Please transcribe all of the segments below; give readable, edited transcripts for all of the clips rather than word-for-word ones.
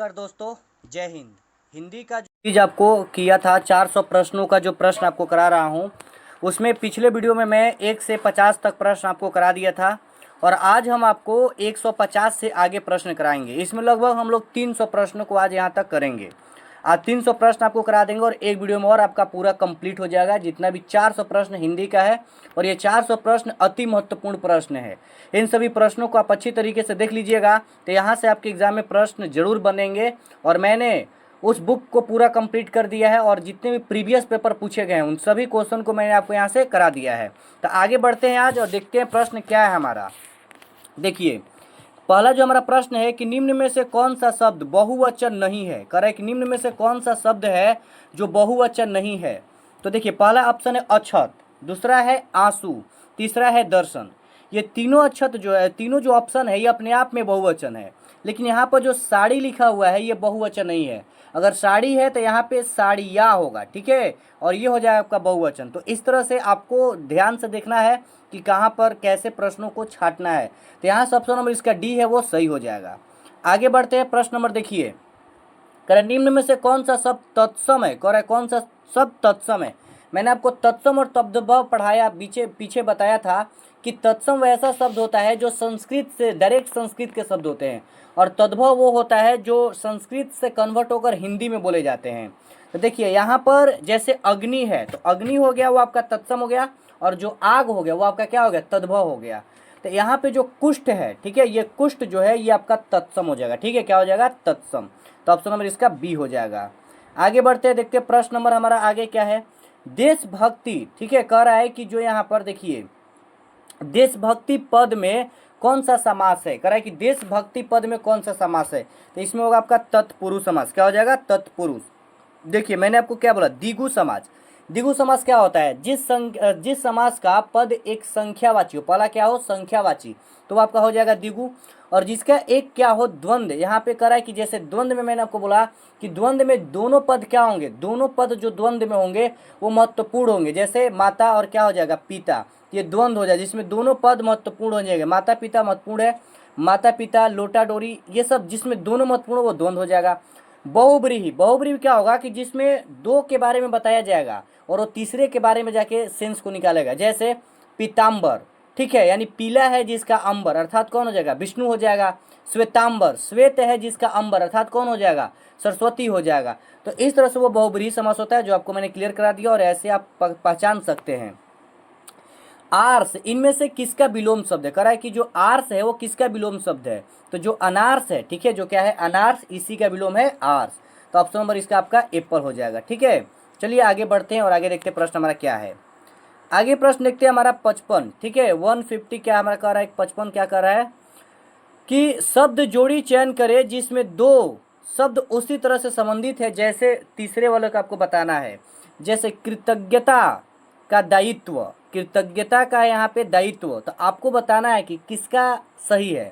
नमस्कार दोस्तों, जय हिंद। हिंदी का जो चीज़ आपको किया था 400 प्रश्नों का जो प्रश्न आपको करा रहा हूँ, उसमें पिछले वीडियो में मैं 1 से 50 तक प्रश्न आपको करा दिया था और आज हम आपको 150 से आगे प्रश्न कराएंगे। इसमें लगभग हम लोग 300 प्रश्नों को आज यहाँ तक करेंगे। आज 300 प्रश्न आपको करा देंगे और एक वीडियो में और आपका पूरा कंप्लीट हो जाएगा। जितना भी 400 प्रश्न हिंदी का है और ये 400 प्रश्न अति महत्वपूर्ण प्रश्न है। इन सभी प्रश्नों को आप अच्छी तरीके से देख लीजिएगा तो यहाँ से आपके एग्जाम में प्रश्न जरूर बनेंगे। और मैंने उस बुक को पूरा कंप्लीट कर दिया है और जितने भी प्रीवियस पेपर पूछे गए हैं उन सभी क्वेश्चन को मैंने आपको यहाँ से करा दिया है। तो आगे बढ़ते हैं आज और देखते हैं प्रश्न क्या है हमारा। देखिए, पहला जो हमारा प्रश्न है कि निम्न में से कौन सा शब्द बहुवचन नहीं है। करेक्ट, निम्न में से कौन सा शब्द है जो बहुवचन नहीं है। तो देखिए, पहला ऑप्शन है अक्षत, दूसरा है आंसू, तीसरा है दर्शन। ये तीनों अक्षत जो है, तीनों जो ऑप्शन है ये अपने आप में बहुवचन है, लेकिन यहाँ पर जो साड़ी लिखा हुआ है ये बहुवचन नहीं है। अगर साड़ी है तो यहाँ पे साड़िया होगा, ठीक है, और ये हो जाएगा आपका बहुवचन। तो इस तरह से आपको ध्यान से देखना है कि कहाँ पर कैसे प्रश्नों को छांटना है। तो यहाँ से ऑप्शन नंबर इसका डी है वो सही हो जाएगा। आगे बढ़ते हैं, प्रश्न नंबर देखिए, करें निम्न में से कौन सा शब्द तत्सम है। करें कौन सा शब्द तत्सम है। मैंने आपको तत्सम और तद्भव पढ़ाया, पीछे बताया था कि तत्सम वैसा शब्द होता है जो संस्कृत से डायरेक्ट संस्कृत के शब्द होते हैं और तद्भव वो होता है जो संस्कृत से कन्वर्ट होकर हिंदी में बोले जाते हैं। तो देखिए, यहाँ पर जैसे अग्नि है तो अग्नि हो गया वो आपका तत्सम हो गया, और जो आग हो गया वो आपका क्या हो गया, तद्भव हो गया। तो यहाँ पे जो कुष्ठ है, ठीक है, ये कुष्ठ जो है ये आपका तत्सम हो जाएगा, ठीक है, क्या हो जाएगा, तत्सम। तो ऑप्शन नंबर इसका बी हो जाएगा। आगे बढ़ते हैं, देखते हैं प्रश्न नंबर हमारा आगे क्या है। देशभक्ति, ठीक है, कह रहा है कि जो यहाँ पर देखिए देशभक्ति पद में कौन सा समास है। कह रहा है कि देशभक्ति पद में कौन सा समास है। तो इसमें होगा आपका तत्पुरुष समास, क्या हो जाएगा, तत्पुरुष। देखिए, मैंने आपको क्या बोला, द्विगु समास। द्विगु समास क्या होता है, जिस समास का पद एक संख्यावाची हो, पहला क्या हो, संख्यावाची, तो वो आपका हो जाएगा द्विगु। और जिसका एक क्या हो, द्वंद्व। यहाँ पे कह रहा है कि जैसे द्वंद्व में मैंने आपको बोला कि द्वंद्व में दोनों पद क्या होंगे, दोनों पद जो द्वंद्व में होंगे वो महत्वपूर्ण होंगे। जैसे माता और क्या हो जाएगा, पिता, ये द्वंद्व हो जाए जिसमें दोनों पद महत्वपूर्ण हो जाएंगे। माता पिता महत्वपूर्ण है, माता पिता, लोटा डोरी, ये सब जिसमें दोनों महत्वपूर्ण वो द्वंद्व हो जाएगा। बहुब्रीहि, बहुब्रीहि क्या होगा कि जिसमें दो के बारे में बताया जाएगा और वो तीसरे के बारे में जाके सेंस को निकालेगा। जैसे पीताम्बर, ठीक है, यानी पीला है जिसका अंबर, अर्थात कौन हो जाएगा, विष्णु हो जाएगा। श्वेतांबर, श्वेत है जिसका अंबर, अर्थात कौन हो जाएगा, सरस्वती हो जाएगा। तो इस तरह से वो बहुब्रीहि समास होता है, जो आपको मैंने क्लियर करा दिया और ऐसे आप पहचान सकते हैं। आर्स, इनमें से किसका विलोम शब्द है। कह रहा है कि जो आर्स है वो किसका विलोम शब्द है। तो जो अनार्स है, ठीक है, जो क्या है, अनार्स, इसी का विलोम है आर्स। तो ऑप्शन नंबर इसका आपका एप्पल हो जाएगा, ठीक है। चलिए आगे बढ़ते हैं और आगे देखते हैं प्रश्न हमारा क्या है। आगे प्रश्न देखते हैं हमारा 55, ठीक है, 150 क्या हमारा कह रहा है, 55 क्या कर रहा है कि शब्द जोड़ी चयन करे जिसमें दो शब्द उसी तरह से संबंधित है जैसे तीसरे वाले का आपको बताना है। जैसे कृतज्ञता का दायित्व, कृतज्ञता का यहाँ पे दायित्व, तो आपको बताना है कि किसका सही है।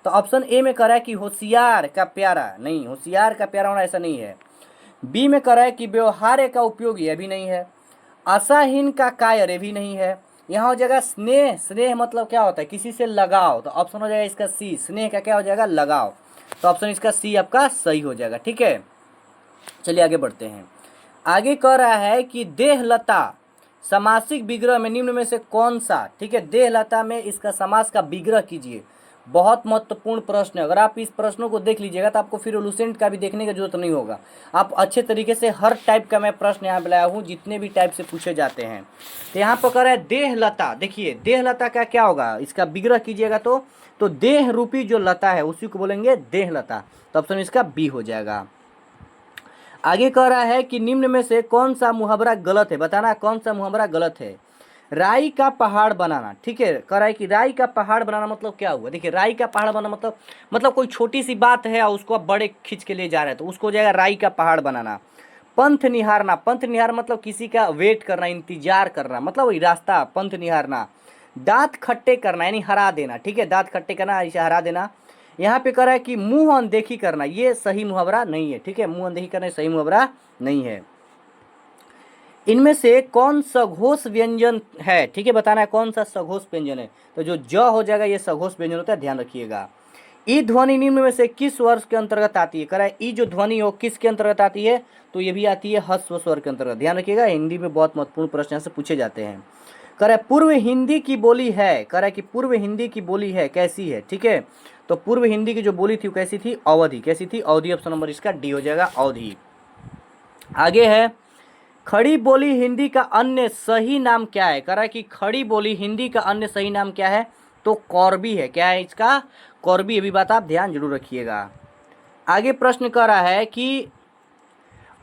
तो ऑप्शन ए में कह रहा है कि होशियार का प्यारा, नहीं, होशियार का प्यारा होना ऐसा नहीं है। बी में कह रहा है कि व्यवहार्य का उपयोगी, अभी नहीं है। आशाहीन का कायर, भी नहीं है। यहाँ हो जाएगा स्नेह, स्नेह मतलब क्या होता है, किसी से लगाव, तो ऑप्शन हो जाएगा इसका सी, स्नेह का क्या हो जाएगा, लगाव। तो ऑप्शन इसका सी आपका सही हो जाएगा, ठीक है। चलिए आगे बढ़ते हैं। आगे कह रहा है कि देहलता समासिक विग्रह में निम्न में से कौन सा, ठीक है, देहलता में इसका समास का विग्रह कीजिए। बहुत महत्वपूर्ण प्रश्न है। अगर आप इस प्रश्नों को देख लीजिएगा तो आपको फिर लूसेंट का भी देखने की जरूरत नहीं होगा। आप अच्छे तरीके से हर टाइप का मैं प्रश्न यहाँ पे लाया हूँ, जितने भी टाइप से पूछे जाते हैं। तो यहाँ पर कह रहा है देहलता। देखिए, देहलता का क्या होगा, इसका विग्रह कीजिएगा तो देह रूपी जो लता है उसी को बोलेंगे देहलता। तो ऑप्शन इसका बी हो जाएगा। आगे कह रहा है कि निम्न में से कौन सा मुहावरा गलत है, बताना कौन सा मुहावरा गलत है। राई का पहाड़ बनाना, ठीक है, कह रहा है कि राई का पहाड़ बनाना मतलब क्या हुआ। देखिए, राई का पहाड़ बनाना मतलब कोई छोटी सी बात है और उसको आप बड़े खींच के ले जा रहे हैं तो उसको हो जाएगा राई का पहाड़ बनाना। पंथ निहारना, पंथ निहार मतलब किसी का वेट करना, इंतजार करना, मतलब वही रास्ता, पंथ निहारना। दांत खट्टे करना यानी हरा देना, ठीक है, दांत खट्टे करना इसे हरा देना। यहाँ पे कह रहा है कि मुंह अनदेखी करना, ये सही मुहावरा नहीं है, ठीक है, मुंह अनदेखी करना सही मुहावरा नहीं है। इनमें से कौन सघोष व्यंजन है, ठीक है, बताना है कौन सा सघोष व्यंजन है। तो जो ज हो जाएगा ये सघोष व्यंजन होता है, ध्यान रखिएगा। ई ध्वनि निम्न में से किस वर्ष के अंतर्गत आती है? करा ई जो ध्वनि हो किसके अंतर्गत आती है? तो ये भी आती है ह्रस्व स्वर के अंतर्गत। ध्यान रखिएगा, हिंदी में बहुत महत्वपूर्ण प्रश्न यहाँ से पूछे जाते हैं। करा पूर्व हिंदी की बोली है, करा कि पूर्व हिंदी की बोली है कैसी है? ठीक है, तो पूर्व हिंदी की जो बोली थी वो कैसी थी? अवधि। कैसी थी? अवधि। ऑप्शन नंबर इसका डी हो जाएगा, अवधि। आगे है, खड़ी बोली हिंदी का अन्य सही नाम क्या है? करा कि खड़ी बोली हिंदी का अन्य सही नाम क्या है? तो कौरबी है। क्या है इसका? कौरबी। अभी बात आप ध्यान जरूर रखिएगा। आगे प्रश्न कर रहा है कि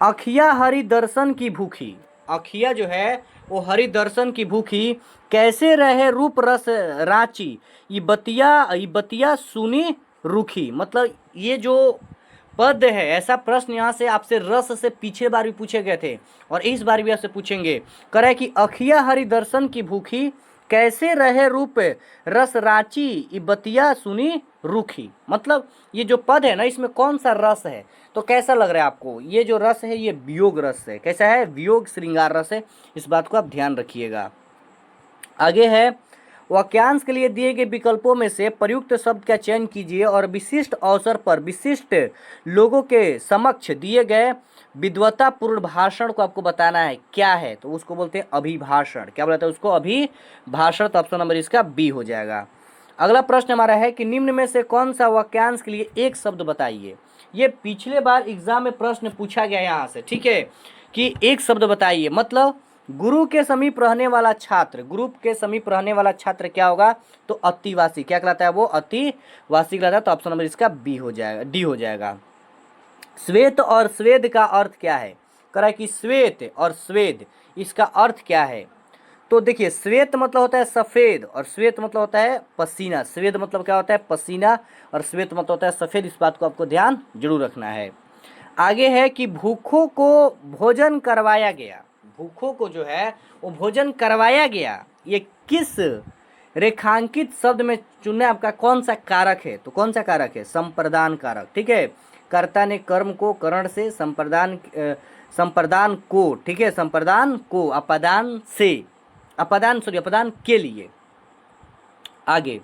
अखिया हरि दर्शन की भूखी, अखिया जो है वो हरि दर्शन की भूखी, कैसे रहे रूप रस रांची, ये बतिया सुनी रूखी। मतलब ये जो पद है, ऐसा प्रश्न यहाँ से आपसे रस से पीछे बार भी पूछे गए थे और इस बार भी आपसे पूछेंगे। करे कि अखिया हरि दर्शन की भूखी, कैसे रहे रूप रस रांची, ई बतिया सुनी रूखी। मतलब ये जो पद है ना, इसमें कौन सा रस है? तो कैसा लग रहा है आपको? ये जो रस है ये वियोग रस है। कैसा है? वियोग श्रृंगार रस है। इस बात को आप ध्यान रखिएगा। आगे है, वाक्यांश के लिए दिए गए विकल्पों में से प्रयुक्त शब्द का चयन कीजिए और विशिष्ट अवसर पर विशिष्ट लोगों के समक्ष दिए गए विद्वतापूर्ण भाषण को आपको बताना है। क्या है? तो उसको बोलते हैं अभिभाषण। क्या बोलते हैं उसको? अभिभाषण। तो ऑप्शन नंबर इसका बी हो जाएगा। अगला प्रश्न हमारा है कि निम्न में से कौन सा वाक्यांश के लिए एक शब्द बताइए। ये पिछले बार एग्जाम में प्रश्न पूछा गया यहाँ से, ठीक है, कि एक शब्द बताइए। मतलब गुरु के समीप रहने वाला छात्र, गुरु के समीप रहने वाला छात्र क्या होगा? तो अतिवासी। क्या कहलाता है वो? अतिवासी कहलाता है। तो ऑप्शन नंबर इसका बी हो जाएगा, डी हो जाएगा। श्वेत और स्वेद का अर्थ क्या है? करा कि श्वेत और स्वेद इसका अर्थ क्या है? तो देखिए, श्वेत मतलब होता है सफ़ेद और श्वेत मतलब होता है पसीना। श्वेत मतलब क्या होता है? पसीना। और श्वेत मतलब होता है सफ़ेद। इस बात को आपको ध्यान जरूर रखना है। आगे है कि भूखों को भोजन करवाया गया, भूखों को जो है वो भोजन करवाया गया, ये किस रेखांकित शब्द में चुनना है? आपका कौन सा कारक है? तो कौन सा कारक है? संप्रदान कारक। ठीक है, कर्ता ने कर्म को करण से, संप्रदान को, ठीक है, संप्रदान को, अपदान से, अपदान के लिए। आगे,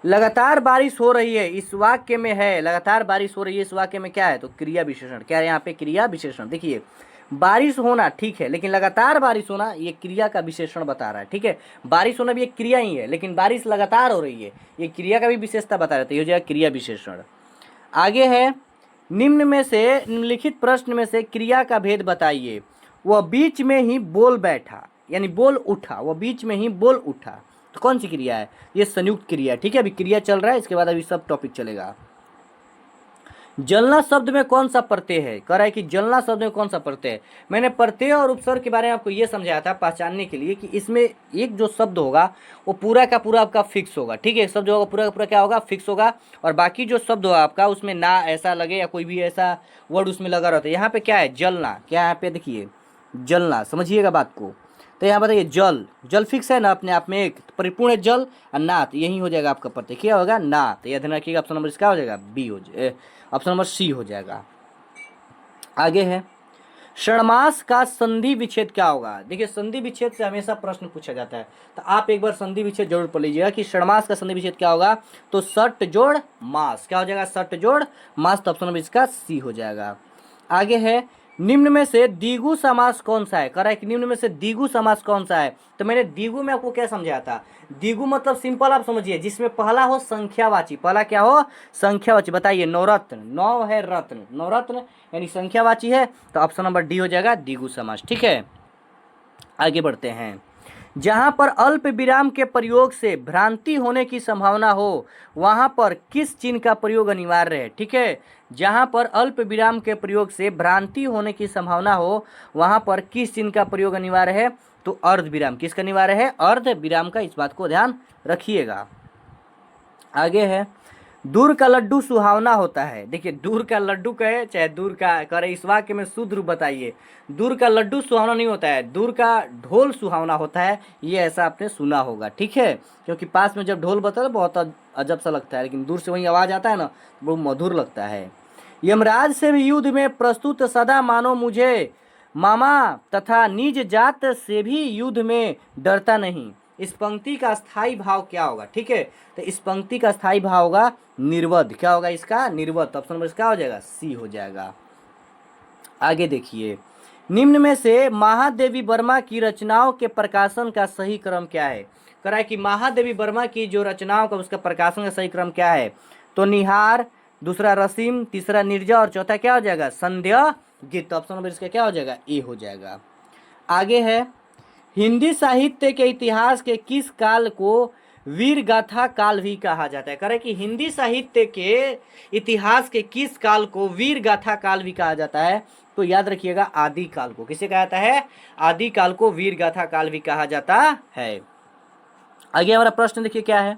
लगातार बारिश हो रही है इस वाक्य में है, लगातार बारिश हो रही है इस वाक्य में क्या है? तो क्रिया विशेषण। क्या है यहाँ पे? क्रिया विशेषण। देखिए, बारिश होना ठीक है, लेकिन लगातार बारिश होना ये क्रिया का विशेषण बता रहा है। ठीक है, बारिश होना भी एक क्रिया ही है, लेकिन बारिश लगातार हो रही है, ये क्रिया का भी विशेषता बता रहे थे। ये हो जाएगा क्रिया विशेषण। आगे है, निम्न में से, निम्नलिखित प्रश्न में से क्रिया का भेद बताइए। वह बीच में ही बोल बैठा, यानी बोल उठा, वह बीच में ही बोल उठा। तो कौन सी क्रिया है? ये संयुक्त क्रिया। ठीक है, अभी क्रिया चल रहा है, इसके बाद अभी सब टॉपिक चलेगा। जलना शब्द में कौन सा प्रत्यय है? कह रहा है कि जलना शब्द में कौन सा प्रत्यय है। मैंने प्रत्यय और उपसर्ग के बारे में आपको ये समझाया था पहचानने के लिए कि इसमें एक जो शब्द होगा वो पूरा का पूरा आपका फिक्स होगा। ठीक है, एक शब्द जो होगा पूरा का पूरा क्या होगा? फिक्स होगा। और बाकी जो शब्द होगा आपका उसमें ना ऐसा लगे या कोई भी ऐसा वर्ड उसमें लगा रहता है। यहाँ पे क्या है? जलना। क्या यहाँ पे? देखिए, जलना, समझिएगा बात को। तो यहाँ बताइए, जल, जल फिक्स है ना अपने आप में, एक परिपूर्ण है जल, और नात, यही हो जाएगा आपका प्रत्यय। क्या होगा? नात। यह ध्यान रखिएगा। ऑप्शन नंबर इसका हो जाएगा बी, हो जाए ऑप्शन नंबर सी हो जाएगा। आगे है, षण्मास का संधि विच्छेद क्या होगा? देखिए, संधि विच्छेद से हमेशा प्रश्न पूछा जाता है, तो आप एक बार संधि विच्छेद जरूर पढ़ लीजिएगा कि षण्मास का संधि विच्छेद क्या होगा? तो सट जोड़ मास। क्या हो जाएगा? सट जोड़ मास। तो ऑप्शन नंबर इसका सी हो जाएगा। आगे है, निम्न में से द्विगु समास कौन सा है? कह रहा है कि निम्न में से द्विगु समास कौन सा है? तो मैंने द्विगु में आपको क्या समझाया था? द्विगु मतलब सिंपल आप समझिए, जिसमें पहला हो संख्यावाची। पहला क्या हो? संख्यावाची। बताइए, नवरत्न, नौ है रत्न, नवरत्न यानी संख्यावाची है। तो ऑप्शन नंबर डी हो जाएगा द्विगु समास। ठीक है, आगे बढ़ते हैं। जहां पर अल्प विराम के प्रयोग से भ्रांति होने की संभावना हो वहां पर किस चिन्ह का प्रयोग अनिवार्य है? ठीक है, जहां पर अल्प विराम के प्रयोग से भ्रांति होने की संभावना हो वहां पर किस चिन्ह का प्रयोग अनिवार्य है? तो अर्ध विराम। किसका अनिवार्य है? अर्ध विराम का। इस बात को ध्यान रखिएगा। आगे है, दूर का लड्डू सुहावना होता है। देखिए, दूर का लड्डू कहे चाहे दूर का करे, इस वाक्य में शुद्ध रूप बताइए। दूर का लड्डू सुहावना नहीं होता है, दूर का ढोल सुहावना होता है। ये ऐसा आपने सुना होगा। ठीक है, क्योंकि पास में जब ढोल बजता है बहुत अजब सा लगता है, लेकिन दूर से वही आवाज़ आता है ना, बहुत मधुर लगता है। यमराज से भी युद्ध में प्रस्तुत सदा मानो मुझे, मामा तथा निज जात से भी युद्ध में डरता नहीं। इस पंक्ति का स्थायी भाव क्या होगा, ठीक है। तो इस पंक्ति का स्थायी भाव होगा निर्वध, क्या होगा इसका, निर्वध। ऑप्शन नंबर क्या हो जाएगा, सी हो जाएगा। आगे देखिए, निम्न में से महादेवी वर्मा की रचनाओं के प्रकाशन का सही क्रम क्या है। कह रहा है कि महादेवी वर्मा की जो रचनाओं का उसका प्रकाशन का सही क्रम क्या है। तो निहार, दूसरा रसीम, तीसरा निर्जा और चौथा क्या हो जाएगा, संध्या गीत। ऑप्शन नंबर इसका क्या हो जाएगा, ए हो जाएगा। आगे है, हिंदी साहित्य के इतिहास के किस काल को वीर गाथा काल भी कहा जाता है। कह रहे कि हिंदी साहित्य के इतिहास के किस काल को वीर गाथा काल भी कहा जाता है। तो याद रखिएगा आदि काल को किसे कहा जाता है, आदि काल को वीर गाथा काल भी कहा जाता है। आगे हमारा प्रश्न देखिए क्या है।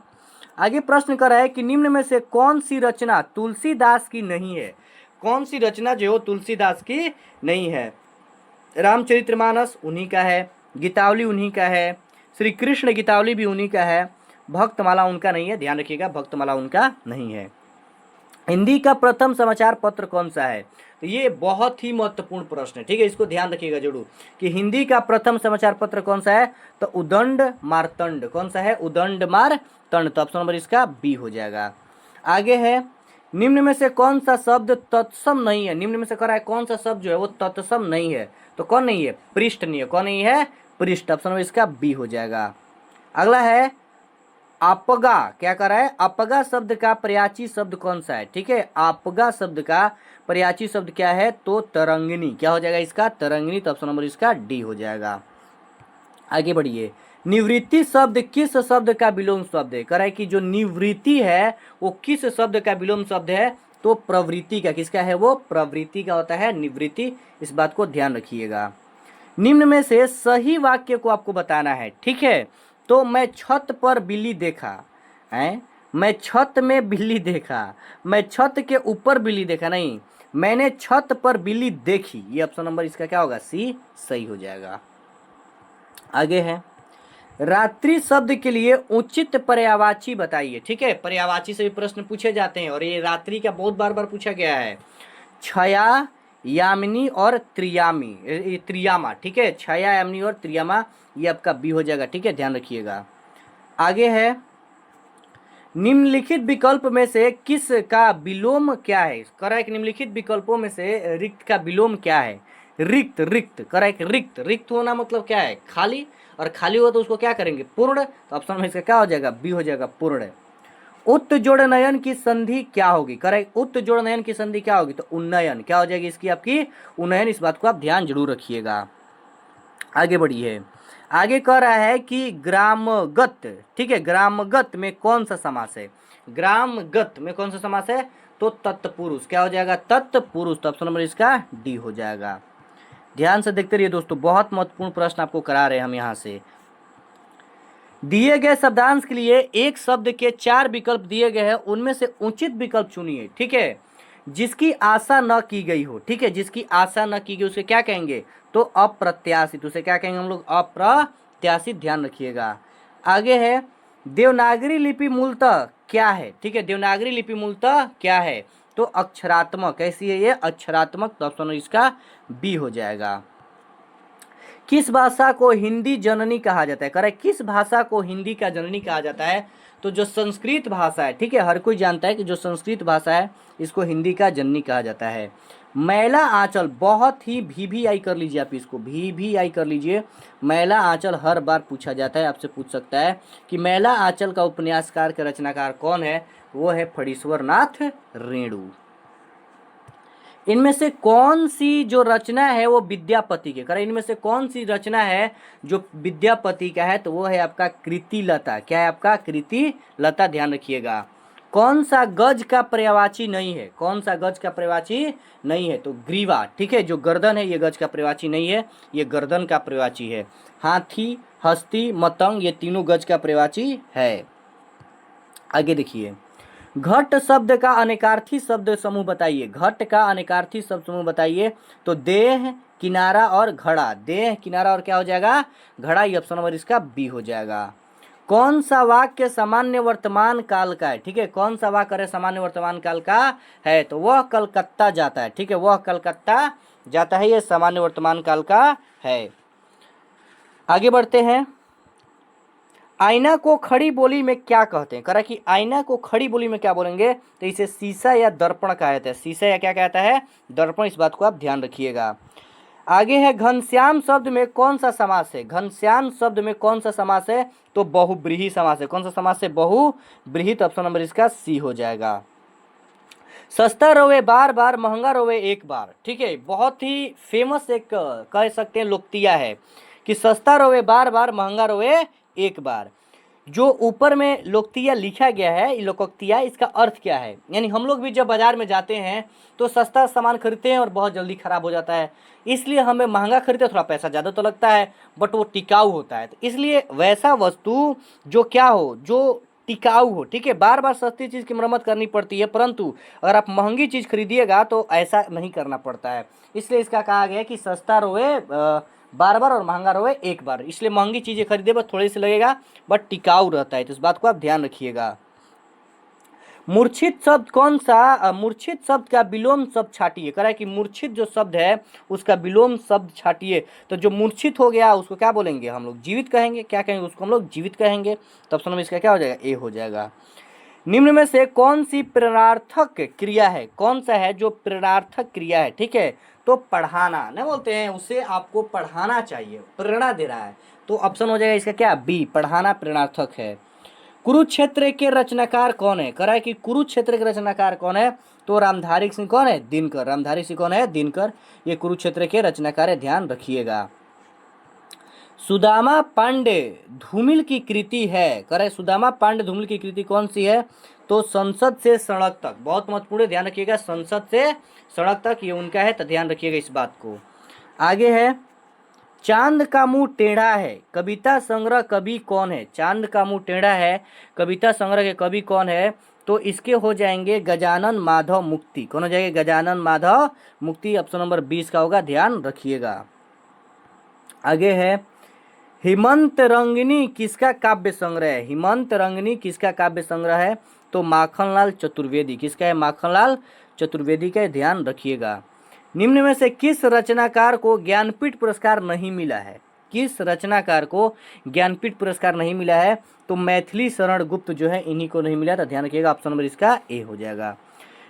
आगे प्रश्न कर रहा है कि निम्न में से कौन सी रचना तुलसीदास की नहीं है। कौन सी रचना जो तुलसीदास की नहीं है। रामचरितमानस उन्हीं का है, गीतावली उन्हीं का है, श्री कृष्ण गीतावली भी उन्हीं का है, भक्तमाला उनका नहीं है, ध्यान रखिएगा भक्तमाला उनका नहीं है। हिंदी का प्रथम समाचार पत्र कौन सा है। तो ये बहुत ही महत्वपूर्ण प्रश्न है, ठीक है, इसको ध्यान रखिएगा जरूर कि हिंदी का प्रथम समाचार पत्र कौन सा है। तो उदंड मार्तंड, कौन सा है, उदंड मार्तंड। तो ऑप्शन नंबर इसका बी हो जाएगा। आगे है, निम्न में से कौन सा शब्द तत्सम नहीं है। निम्न में से कह रहा है कौन सा शब्द जो है वो तत्सम नहीं है। तो कौन नहीं है, पृष्ठ नहीं है। कौन नहीं है, पृष्ठ। ऑप्शन नंबर इसका बी हो जाएगा। अगला है आपगा, क्या कर रहा है, आपगा शब्द का पर्यायी शब्द कौन सा है, ठीक है। आपगा शब्द का पर्यायी शब्द क्या है, तो तरंगिणी। क्या हो जाएगा इसका, तरंगिणी। तो ऑप्शन नंबर इसका डी हो जाएगा। आगे बढ़िए, निवृत्ति शब्द किस शब्द का विलोम शब्द है। कह रहा है कि जो निवृत्ति है वो किस शब्द का विलोम शब्द है। तो प्रवृत्ति का, किसका है वो, प्रवृत्ति का होता है निवृत्ति। इस बात को ध्यान रखिएगा। निम्न में से सही वाक्य को आपको बताना है, ठीक है। तो मैं छत पर बिल्ली देखा है, मैं छत में बिल्ली देखा, मैं छत के ऊपर बिल्ली देखा नहीं, मैंने छत पर बिल्ली देखी। ये ऑप्शन नंबर इसका क्या होगा, सी सही हो जाएगा। आगे है, रात्रि शब्द के लिए उचित पर्यायवाची बताइए, ठीक है। पर्यायवाची से भी प्रश्न पूछे जाते हैं और ये रात्रि का बहुत बार बार पूछा गया है। छया, यामिनी और त्रियामा, ठीक है। छया, यामिनी और त्रियामा, ये आपका बी हो जाएगा, ठीक है, ध्यान रखिएगा। आगे है, निम्नलिखित विकल्प में से किस का विलोम क्या है। करेक्ट, निम्नलिखित विकल्पों में से रिक्त का विलोम क्या है। रिक्त, रिक्त, करेक्ट, रिक्त। रिक्त होना मतलब क्या है, खाली, और खाली हो तो उसको क्या करेंगे, पूर्ण। तो ऑप्शन में इसका क्या हो जाएगा, बी हो जाएगा, पूर्ण। उत्त जोड़ नयन की संधि क्या होगी। करेक्ट, उत्त जोड़ नयन की संधि क्या होगी, तो उन्नयन। क्या हो जाएगी इसकी आपकी, उन्नयन। इस बात को आप ध्यान जरूर रखिएगा। आगे बढ़िए, आगे कह रहा है कि ग्रामगत, ठीक है, ग्रामगत में कौन सा समास है। ग्रामगत में कौन सा समास है, तो तत्पुरुष। क्या हो जाएगा, तत्पुरुष। तो ऑप्शन नंबर इसका डी हो जाएगा। ध्यान से देखते रहिए दोस्तों, बहुत महत्वपूर्ण प्रश्न आपको करा रहे हैं हम यहाँ से। दिए गए शब्दांश के लिए एक शब्द के 4 विकल्प दिए गए हैं, उनमें से उचित विकल्प चुनिए, ठीक है, जिसकी आशा न की गई हो, ठीक है, जिसकी आशा न की गई उसे क्या कहेंगे, तो अप्रत्याशित। उसे क्या कहेंगे हम लोग, अप्रत्याशित। ध्यान रखिएगा। आगे है, देवनागरी लिपि मूलतः क्या है, ठीक है, देवनागरी लिपि मूलतः क्या है, तो अक्षरात्मक। कैसी है ये, अक्षरात्मक। तो ऑप्शन इसका बी हो जाएगा। किस भाषा को हिंदी जननी कहा जाता है। करेक्ट, किस भाषा को हिंदी का जननी कहा जाता है, तो जो संस्कृत भाषा है, ठीक है, हर कोई जानता है कि जो संस्कृत भाषा है इसको हिंदी का जननी कहा जाता है। मैला आंचल, बहुत ही भी आई कर लीजिए आप, इसको भी आई कर लीजिए। मैला आंचल हर बार पूछा जाता है, आपसे पूछ सकता है कि मैला आंचल का उपन्यासकार के रचनाकार कौन है। वो है फणीश्वर नाथ रेणु। इनमें से कौन सी जो रचना है वो विद्यापति के, करें, इनमें से कौन सी रचना है जो विद्यापति का है, तो वो है आपका कृतिलता। क्या है आपका, कृतिलता। ध्यान रखिएगा। कौन सा गज का पर्यायवाची नहीं है, कौन सा गज का पर्यायवाची नहीं है, तो ग्रीवा, ठीक है, जो गर्दन है ये गज का पर्यायवाची नहीं है, ये गर्दन का पर्यायवाची है। हाथी, हस्ती, मतंग, ये तीनों गज का पर्यायवाची है। आगे देखिए, घट शब्द का अनेकार्थी शब्द समूह बताइए। घट का अनेकार्थी शब्द समूह बताइए। तो देह, किनारा और घड़ा। देह, किनारा और क्या हो जाएगा, घड़ा। ये ऑप्शन नंबर इसका बी हो जाएगा। कौन सा वाक्य सामान्य वर्तमान काल का है, ठीक है, कौन सा वाक्य सामान्य वर्तमान काल का है, तो वह कलकत्ता जाता है, ठीक है, वह कलकत्ता जाता है, ये सामान्य वर्तमान काल का है। आगे बढ़ते हैं। आईना को खड़ी बोली में क्या कहते हैं? करा कि आईना को खड़ी बोली में क्या बोलेंगे? तो इसे शीशा या दर्पण कहा जाता है। शीशा या क्या कहता है? दर्पण। इस बात को आप ध्यान रखिएगा। आगे है घनश्याम शब्द में कौन सा समास है? घनश्याम शब्द में कौन सा समास है? तो बहुब्रीहि समास है। कौन सा समास है? बहुब्रीहि। तो ऑप्शन नंबर इसका सी हो जाएगा। सस्ता रोवे बार बार, महंगा रोवे एक बार। ठीक है, बहुत ही फेमस एक कह सकते हैं लोकतिया है कि सस्ता रोवे बार बार, महंगा रोवे एक बार। जो ऊपर में लोकतिया लिखा गया है, ये लोकोक्तिया, इसका अर्थ क्या है? यानी हम लोग भी जब बाजार में जाते हैं तो सस्ता सामान खरीदते हैं और बहुत जल्दी खराब हो जाता है, इसलिए हमें महंगा खरीदते थोड़ा पैसा ज़्यादा तो लगता है, बट वो टिकाऊ होता है। तो इसलिए वैसा वस्तु जो क्या हो, जो टिकाऊ हो। ठीक है, बार बार सस्ती चीज़ की मरम्मत करनी पड़ती है, परंतु अगर आप महंगी चीज़ खरीदिएगा तो ऐसा नहीं करना पड़ता है। इसलिए इसका कहा गया है कि सस्ता रोए बार बार और महंगा रोए एक बार। इसलिए महंगी चीज़ें खरीदे पर थोड़ी सी लगेगा, बट टिकाऊ रहता है। तो इस बात को आप ध्यान रखिएगा। मूर्छित शब्द कौन सा? मूर्छित शब्द का विलोम शब्द छाटिए। कह रहा है कि मूर्छित जो शब्द है उसका विलोम शब्द छाटिए। तो जो मूर्छित हो गया उसको क्या बोलेंगे हम लोग? जीवित कहेंगे। क्या कहेंगे उसको? हम लोग जीवित कहेंगे। तो ऑप्शन में इसका क्या हो जाएगा? ए हो जाएगा। निम्न में से कौन सी प्रेरणार्थक क्रिया है? कौन सा है जो प्रेरणार्थक क्रिया है? ठीक है, तो पढ़ाना नहीं बोलते हैं, उसे आपको पढ़ाना चाहिए, प्रेरणा दे रहा है। तो ऑप्शन हो जाएगा इसका क्या? बी, पढ़ाना प्रेरणार्थक है। कुरुक्षेत्र के रचनाकार कौन है? कह रहा है कि कुरुक्षेत्र के रचनाकार कौन है? तो रामधारी सिंह कौन है? दिनकर। रामधारी सिंह कौन है? दिनकर। ये कुरुक्षेत्र के रचनाकार है, ध्यान रखिएगा। सुदामा पांडे धूमिल की कृति है। कह रहे सुदामा पांडे धूमिल की कृति कौन सी है? तो संसद से सड़क तक। बहुत महत्वपूर्ण, ध्यान रखिएगा। संसद से सड़क तक ये उनका है, तो ध्यान रखिएगा इस बात को। आगे है चांद का मुंह टेढ़ा है, कविता संग्रह कवि कौन है? चांद का मुंह टेढ़ा है, कविता संग्रह के कवि कौन है? तो इसके हो जाएंगे गजानन माधव मुक्ति। कौन हो जाएगा? गजानन माधव मुक्ति। ऑप्शन नंबर 20 का होगा, ध्यान रखिएगा। आगे है हेमंत रंगिनी किसका काव्य संग्रह है? हेमंत रंगिनी किसका काव्य संग्रह है? तो माखनलाल चतुर्वेदी। किसका है? माखनलाल चतुर्वेदी का, ध्यान रखिएगा। निम्न में से किस रचनाकार को ज्ञानपीठ पुरस्कार नहीं मिला है? किस रचनाकार को ज्ञानपीठ पुरस्कार नहीं मिला है? तो मैथिली शरण गुप्त जो है, इन्हीं को नहीं मिला, तो ध्यान रखिएगा। ऑप्शन नंबर इसका ए हो जाएगा।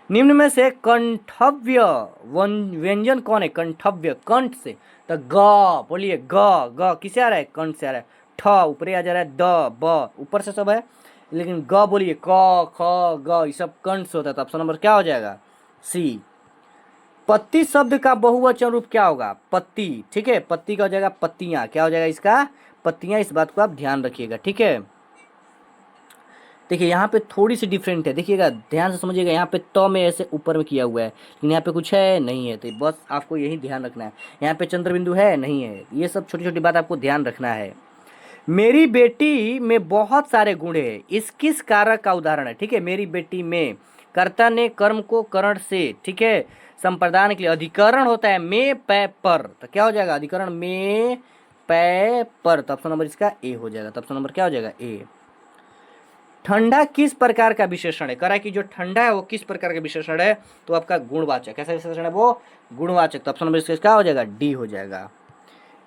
निम्न में से कंठव्य व्यंजन कौन है? कंठव्य, कंठ से। तो ग बोलिए, ग किसे आ रहा है? कंठ से आ रहा है। ठ ऊपर आ जा रहा है, द ब ऊपर से सब है, लेकिन ग बोलिए, क ख ग, ये सब कंठ से होता है। तो ऑप्शन नंबर क्या हो जाएगा? सी। पत्ती शब्द का बहुवचन रूप क्या होगा? पत्ती। ठीक है, पत्ती का हो जाएगा पत्तियां। क्या हो जाएगा इसका? पत्तियां। इस बात को आप ध्यान रखिएगा। ठीक है, देखिए यहाँ पे थोड़ी सी डिफरेंट है, देखिएगा ध्यान से समझिएगा। यहाँ पे तो में ऐसे ऊपर में किया हुआ है, लेकिन यहाँ पे कुछ है नहीं है, तो बस आपको यही ध्यान रखना है। यहाँ पे चंद्र बिंदु है नहीं है, ये सब छोटी छोटी बात आपको ध्यान रखना है। मेरी बेटी में बहुत सारे गुण है, इस किस कारक का उदाहरण है? ठीक है, मेरी बेटी में, कर्ता ने कर्म को करण से, ठीक है, संप्रदान के लिए अधिकरण होता है में पै पर। तो क्या हो जाएगा? अधिकरण में पै पर। तो ऑप्शन नंबर इसका ए हो जाएगा। तो ऑप्शन नंबर क्या हो जाएगा? ए। ठंडा किस प्रकार का विशेषण है? कह रहा है कि जो ठंडा है वो किस प्रकार का विशेषण है? तो आपका गुणवाचक। कैसा विशेषण है वो? गुणवाचक। तो ऑप्शन नंबर इसका क्या हो जाएगा? डी हो जाएगा।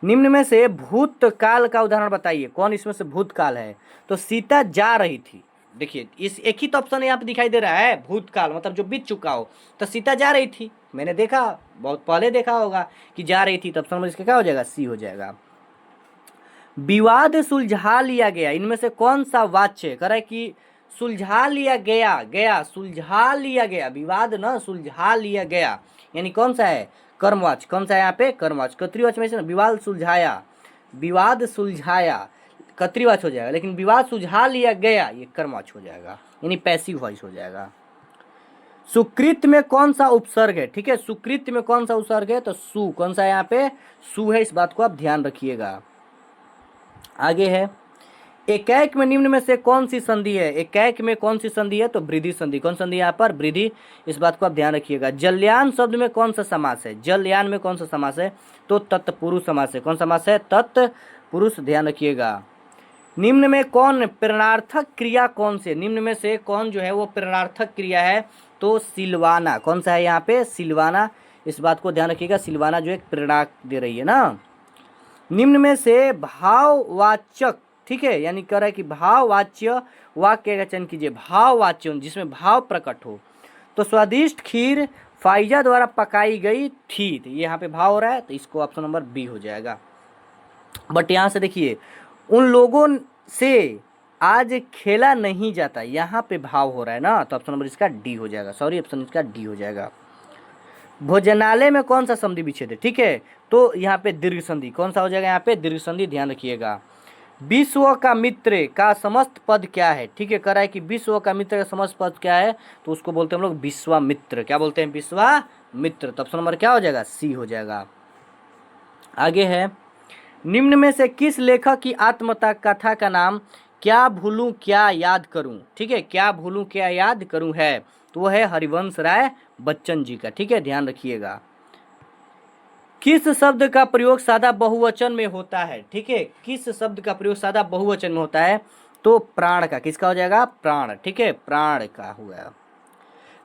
निम्न में से भूतकाल का उदाहरण बताइए। कौन इसमें से भूतकाल है? तो सीता जा रही थी। देखिए इस एक ही तो ऑप्शन यहाँ पे दिखाई दे रहा है, भूतकाल मतलब जो बीत चुका हो। तो सीता जा रही थी, मैंने देखा, बहुत पहले देखा होगा कि जा रही थी। तो ऑप्शन नंबर इसका क्या हो जाएगा? सी हो जाएगा। विवाद सुलझा लिया गया, इनमें से कौन सा वाच्य? कह रहा है कि सुलझा लिया गया, गया सुलझा लिया गया, विवाद न सुलझा लिया गया, यानी कौन सा है? कर्मवाच्य। कौन सा है यहाँ पे? कर्मवाच्य। कर्तृवाच्य में से ना, विवाद सुलझाया, विवाद सुलझाया कर्तृवाच्य हो जाएगा, लेकिन विवाद सुलझा लिया गया ये कर्मवाच्य हो जाएगा, यानी पैसिव वॉइस हो जाएगा। सुकृत में कौन सा उपसर्ग है? ठीक है, सुकृत में कौन सा उपसर्ग है? तो सु। कौन सा है यहाँ पे? सु है। इस बात को आप ध्यान रखिएगा। आगे है एकैक में निम्न में से कौन सी संधि है? एकैक में कौन सी संधि है? तो वृद्धि संधि। कौन संधि यहाँ पर? वृद्धि। इस बात को आप ध्यान रखिएगा। जलयान शब्द में कौन सा समास है? जलयान में कौन सा समास है? तो तत्पुरुष समास है। कौन समास है? तत्पुरुष। ध्यान रखिएगा। निम्न में कौन प्रेरणार्थक क्रिया कौन से? निम्न में से कौन जो है वो प्रेरणार्थक क्रिया है? तो सिलवाना। कौन सा है यहाँ पे? सिलवाना। इस बात को ध्यान रखिएगा, सिलवाना जो एक प्रेरणा दे रही है ना। निम्न में से भाववाचक ठीक है, यानी कह रहा है कि भाववाच्य वाक्य का चयन कीजिए, भाववाच्य जिसमें भाव प्रकट हो। तो स्वादिष्ट खीर फाइजा द्वारा पकाई गई थी, तो यहाँ पे भाव हो रहा है, तो इसको ऑप्शन नंबर बी हो जाएगा। बट यहाँ से देखिए, उन लोगों से आज खेला नहीं जाता, यहाँ पे भाव हो रहा है ना, तो ऑप्शन नंबर इसका डी हो जाएगा, सॉरी ऑप्शन इसका डी हो जाएगा। भोजनालय में कौन सा संधि विच्छेद है, ठीक है, तो यहाँ पे दीर्घ संधि, कौन सा हो जाएगा यहाँ पे, दीर्घ संधि, ध्यान रखिएगा। विश्व का मित्र का समस्त पद क्या है, ठीक है, कह रहा है कि विश्व का मित्र का समस्त पद क्या है, तो उसको बोलते हैं हम लोग विश्वामित्र, क्या बोलते हैं, विश्वामित्र, तो ऑप्शन नंबर क्या हो जाएगा, सी हो जाएगा। आगे है, निम्न में से किस लेखक की आत्मकथा कथा का नाम क्या भूलूं क्या याद करूं, ठीक है, क्या भूलूं क्या याद करूं है, तो वो है हरिवंश राय बच्चन जी का, ठीक है, ध्यान रखिएगा। किस शब्द का प्रयोग सादा बहुवचन में होता है, ठीक है, किस शब्द का प्रयोग सादा बहुवचन में होता है, तो प्राण का, किसका हो जाएगा, प्राण, ठीक है, प्राण का हुआ।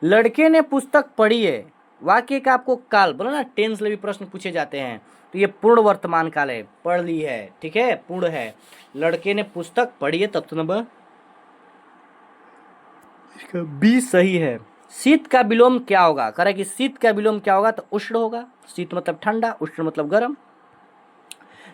लड़के ने पुस्तक पढ़ी है, वाक्य का आपको काल बोला ना, टेंस में भी प्रश्न पूछे जाते हैं, तो ये पूर्ण वर्तमान काल है, पढ़ ली है, ठीक है, पूर्ण है। लड़के ने पुस्तक पढ़ी है, तब तो नंबर बी सही है। शीत का विलोम क्या होगा, कह रहा है कि शीत का विलोम क्या होगा, तो उष्ण होगा, शीत मतलब ठंडा, उष्ण मतलब गर्म।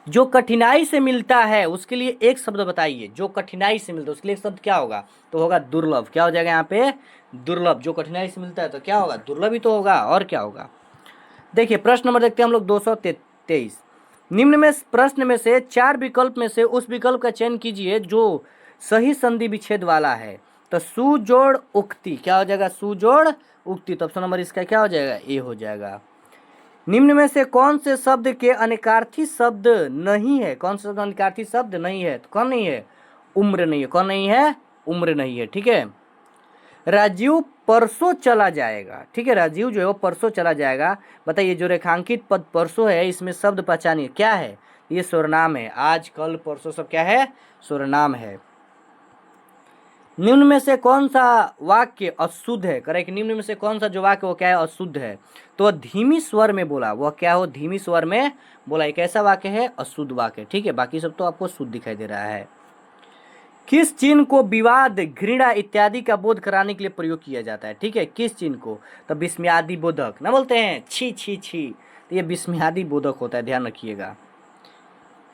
जो कठिनाई से मिलता है उसके लिए एक शब्द बताइए, जो कठिनाई से मिलता है उसके लिए एक शब्द क्या होगा, तो होगा दुर्लभ, क्या हो जाएगा यहाँ पे, दुर्लभ, जो कठिनाई से मिलता है तो क्या होगा, दुर्लभ ही तो होगा, और क्या होगा। देखिए प्रश्न नंबर देखते हैं हम लोग 223। निम्न में प्रश्न में से 4 विकल्प में से उस विकल्प का चयन कीजिए जो सही संधि विच्छेद वाला है, तो सुजोड़ उक्ति, क्या हो जाएगा, सुजोड़ उक्ति, तो ऑप्शन नंबर इसका क्या हो जाएगा, ए हो जाएगा। निम्न में से कौन से शब्द के अनेकार्थी शब्द नहीं है, कौन से शब्द अनेकार्थी शब्द नहीं है, तो कौन नहीं है, उम्र नहीं है, कौन नहीं है, उम्र नहीं है, ठीक है। राजीव परसों चला जाएगा, ठीक है, राजीव जो है वो परसों चला जाएगा, बताइए जो रेखांकित पद परसों है इसमें शब्द पहचानिए क्या है, ये सर्वनाम है, आज कल परसों सब क्या है, सर्वनाम है। निम्न में से कौन सा वाक्य अशुद्ध है, करेक्ट, निम्न में से कौन सा जो वाक्य वो क्या है, अशुद्ध है, तो धीमी स्वर में बोला, वह क्या हो, धीमी स्वर में बोला, एक ऐसा वाक्य है अशुद्ध वाक्य, ठीक है, बाकी सब तो आपको शुद्ध दिखाई दे रहा है। किस चिन्ह को विवाद, घृणा इत्यादि का बोध कराने के लिए प्रयोग किया जाता है, ठीक है, किस चिन्ह को, तो विस्मयादि बोधक ना बोलते हैं, छी छी छी, तो ये विस्मयादि बोधक होता है, ध्यान रखिएगा।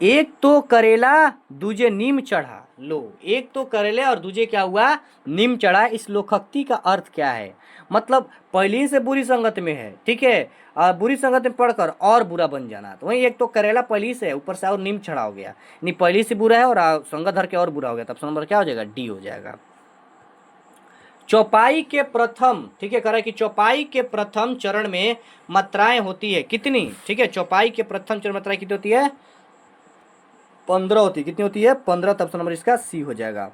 एक तो करेला दूजे नीम चढ़ा, लो, एक तो करेले और दूजे क्या हुआ, नीम चढ़ा, इस लोकोक्ति का अर्थ क्या है, मतलब पहले से बुरी संगत में है, ठीक है, और बुरी संगत में पढ़कर और बुरा बन जाना, तो वही एक तो करेला पहले से है, ऊपर से और नीम चढ़ा हो गया, नहीं पहले से बुरा है और संगत धर के और बुरा हो गया, तब नंबर क्या हो जाएगा, डी हो जाएगा। चौपाई के प्रथम, ठीक है, कह रहा है कि चौपाई के प्रथम चरण में मात्राएं होती है कितनी, ठीक है, चौपाई के प्रथम चरण मात्राएं कितनी होती है, 15 होती है, कितनी होती है, 15, तब नंबर इसका सी हो जाएगा।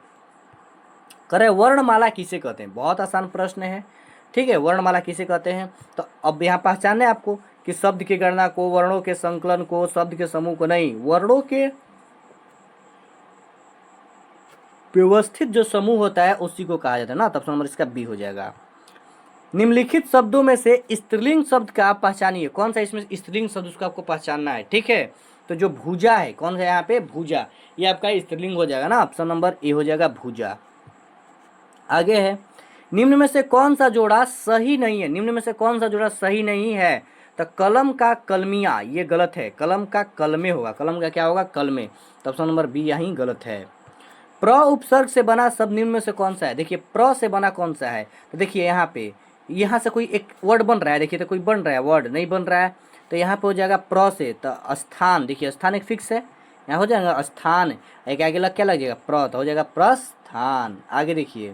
करे वर्णमाला किसे कहते हैं, बहुत आसान प्रश्न है, ठीक है, वर्णमाला किसे कहते हैं, तो अब यहाँ पहचानना है आपको कि शब्द की गणना को, वर्णों के संकलन को, शब्द के समूह को नहीं, वर्णों के व्यवस्थित जो समूह होता है उसी को कहा जाता है ना, तब नंबर इसका बी हो जाएगा। निम्नलिखित शब्दों में से स्त्रीलिंग शब्द का आप पहचानिए, कौन सा इसमें स्त्रीलिंग शब्द उसका आपको पहचानना है, ठीक है, तो जो भुजा है, कौन सा यहाँ पे, भुजा, ये आपका स्त्रीलिंग हो जाएगा ना, ऑप्शन नंबर ए हो जाएगा, भुजा। आगे है, निम्न में से कौन सा जोड़ा सही नहीं है, निम्न में से कौन सा जोड़ा सही नहीं है, तो कलम का कलमिया, ये गलत है, कलम का कलमे होगा, कलम का क्या होगा, कलमे, तो ऑप्शन नंबर बी यहीं गलत है। प्र उपसर्ग से बना शब्द निम्न में से कौन सा है, देखिए प्र से बना कौन सा है, तो देखिए यहाँ पे, यहाँ से कोई एक वर्ड बन रहा है, देखिए तो कोई बन रहा है, वर्ड नहीं बन रहा है, तो यहाँ पे हो जाएगा प्र से, तो स्थान, देखिए स्थान एक फिक्स है, यहाँ हो जाएगा स्थान, एक आगे लग क्या लग जाएगा, प्र, तो हो जाएगा प्रस्थान। आगे देखिए,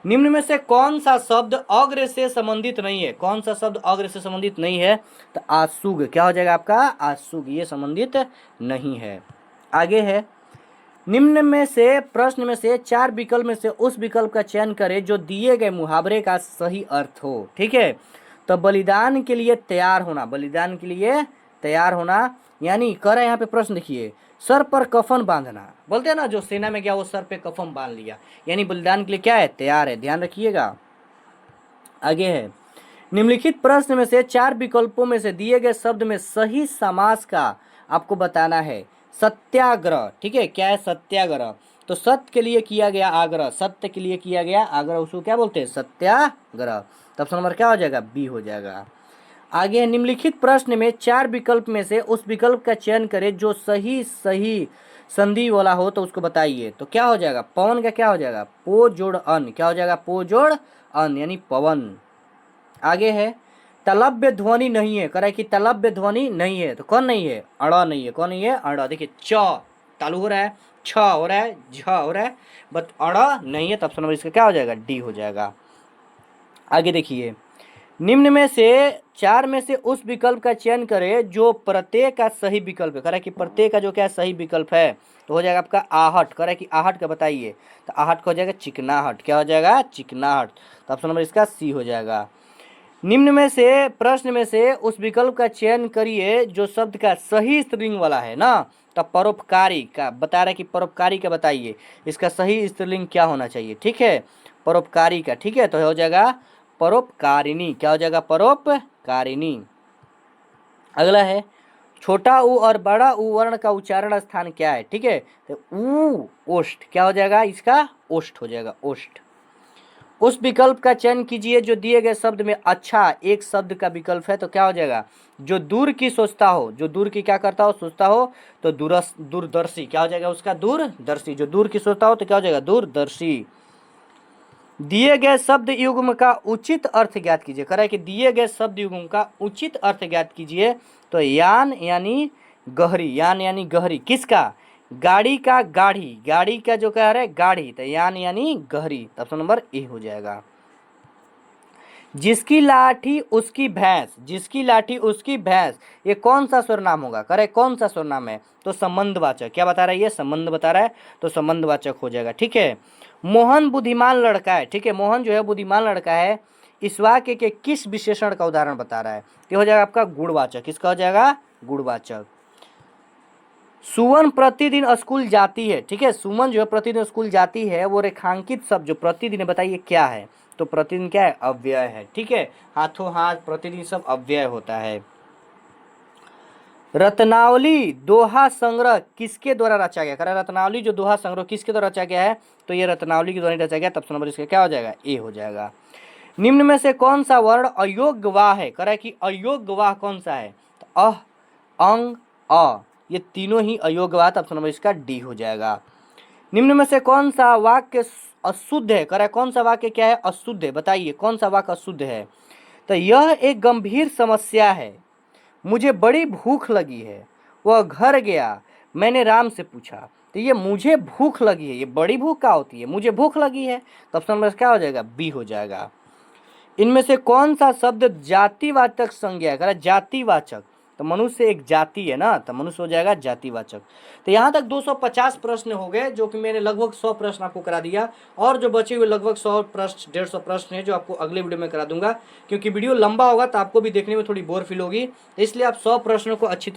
निम्न में से कौन सा शब्द अग्र से संबंधित नहीं है, कौन सा शब्द अग्र से संबंधित नहीं है, तो आशुग, क्या हो जाएगा आपका, आशुग, ये संबंधित नहीं है। आगे है, निम्न में से प्रश्न में से 4 विकल्प में से उस विकल्प का चयन करें जो दिए गए मुहावरे का सही अर्थ हो, ठीक है, तो बलिदान के लिए तैयार होना, बलिदान के लिए तैयार होना, यानी कह रहे हैं यहाँ पे प्रश्न देखिए, सर पर कफन बांधना, बोलते हैं ना जो सेना में गया वो सर पे कफन बांध लिया, यानी बलिदान के लिए क्या है, तैयार है, ध्यान रखिएगा। आगे है, निम्नलिखित प्रश्न में से 4 विकल्पों में से दिए गए शब्द में सही समास का आपको बताना है, सत्याग्रह, ठीक है, क्या है सत्याग्रह। तो सत्य के लिए किया गया आग्रह, सत्य के लिए किया गया आग्रह, उसको क्या बोलते हैं सत्याग्रह। तो ऑप्शन नंबर क्या हो जाएगा बी हो जाएगा। आगे निम्नलिखित प्रश्न में 4 विकल्प में से उस विकल्प का चयन करें जो सही सही संधि वाला हो तो उसको बताइए। तो क्या हो जाएगा पवन का क्या हो जाएगा पो जोड़ अन, क्या हो जाएगा पो जोड़ अन यानी पवन। आगे है तलव्य ध्वनि नहीं है, कह रहा है कि तलव्य ध्वनि नहीं है, तो कौन नहीं है अड़ा नहीं है, कौन नहीं है अड़ा। देखिए च चालू हो रहा है, छ हो रहा है, झ हो रहा है, बट अड़ा नहीं है, तो ऑप्शन नंबर इसका क्या हो जाएगा डी हो जाएगा। आगे देखिए निम्न में से 4 में से उस विकल्प का चयन करें जो प्रत्येक का सही विकल्प है, कह रहा है कि प्रत्येक का जो क्या सही विकल्प है, तो हो जाएगा आपका आहट, कह रहा है कि आहट का बताइए, तो आहट का हो जाएगा चिकनाहट, क्या हो जाएगा चिकनाहट, तो ऑप्शन नंबर इसका सी हो जाएगा। निम्न में से प्रश्न में से उस विकल्प का चयन करिए जो शब्द का सही स्त्रीलिंग वाला है ना, तो परोपकारी का बता रहा है कि परोपकारी का बताइए, इसका सही स्त्रीलिंग क्या होना चाहिए, ठीक है परोपकारी का, ठीक है, तो हो जाएगा परोपकारिणी, क्या हो जाएगा परोपकारिणी। अगला है छोटा ऊ और बड़ा ऊ वर्ण का उच्चारण स्थान क्या है, ठीक है, तो ऊ ओष्ठ, क्या हो जाएगा इसका ओष्ठ हो जाएगा ओष्ठ। उस विकल्प का चयन कीजिए जो दिए गए शब्द में अच्छा एक शब्द का विकल्प है, तो क्या हो जाएगा जो दूर की सोचता हो, जो दूर की क्या करता हो सोचता हो, तो दूरदर्शी, क्या हो जाएगा उसका दूरदर्शी, जो दूर की सोचता हो तो क्या हो जाएगा दूरदर्शी। दिए गए शब्द युग्म का उचित अर्थ ज्ञात कीजिए, कह रहा है कि दिए गए शब्द युग्म का उचित अर्थ ज्ञात कीजिए, तो यान यानी गहरी, यान यानी गहरी किसका गाड़ी का गाढ़ी, गाड़ी का जो कह रहा है गाढ़ी, तो यान यानी गहरी, तो ऑप्शन नंबर ए हो जाएगा। जिसकी लाठी उसकी भैंस, जिसकी लाठी उसकी भैंस, ये कौन सा सर्वनाम होगा, कह रहे कौन सा सर्वनाम है, तो संबंधवाचक, क्या बता रहा है ये संबंध बता रहा है, तो संबंधवाचक हो जाएगा, ठीक है। मोहन बुद्धिमान लड़का है, ठीक है, मोहन जो है बुद्धिमान लड़का है, इस वाक्य के किस विशेषण का उदाहरण बता रहा है, ये हो जाएगा आपका गुणवाचक, किसका हो जाएगा गुणवाचक। सुमन प्रतिदिन स्कूल जाती है, ठीक है, सुमन जो है प्रतिदिन स्कूल जाती है, वो रेखांकित शब्द जो प्रतिदिन बताइए क्या है, तो प्रतिदिन क्या है अव्यय है, ठीक है, हाथों हाथ प्रतिदिन सब अव्यय होता है। रत्नावली दोहा संग्रह किसके द्वारा रचा गया, कह रत्नावली जो दोहा संग्रह किसके द्वारा रचा गया है, तो ये रत्नावली के द्वारा रचा गया, तब नंबर इसका क्या हो जाएगा ए हो जाएगा। निम्न में से कौन सा वर्ण अयोग्य वाह है, कह रहा है कि अयोग्य वाह कौन सा है, तो अह अंग अ, ये तीनों ही अयोग्य वाह, ऑप्शन नंबर इसका डी हो जाएगा। निम्न में से कौन सा वाक्य अशुद्ध है, कह रहा है कौन सा वाक्य क्या है अशुद्ध है, बताइए कौन सा वाक्य अशुद्ध है, तो यह एक गंभीर समस्या है, मुझे बड़ी भूख लगी है, वह घर गया, मैंने राम से पूछा, तो ये मुझे भूख लगी है, ये बड़ी भूख क्या होती है मुझे भूख लगी है, तो ऑप्शन नंबर क्या हो जाएगा बी हो जाएगा। इनमें से कौन सा शब्द जातिवाचक संज्ञा है, कह रहा है जातिवाचक, तो मनुष्य एक जाति है ना, तो मनुष्य हो जाएगा जातिवाचक। तो यहाँ तक 250 प्रश्न हो गए, जो कि मैंने लगभग 100 प्रश्न आपको करा दिया, और जो बचे हुए लगभग 100 प्रश्न 150 प्रश्न है जो आपको अगले वीडियो में करा दूंगा, क्योंकि वीडियो लंबा होगा तो आपको भी देखने में थोड़ी बोर फील होगी, इसलिए आप 100 प्रश्नों को अच्छी तरीके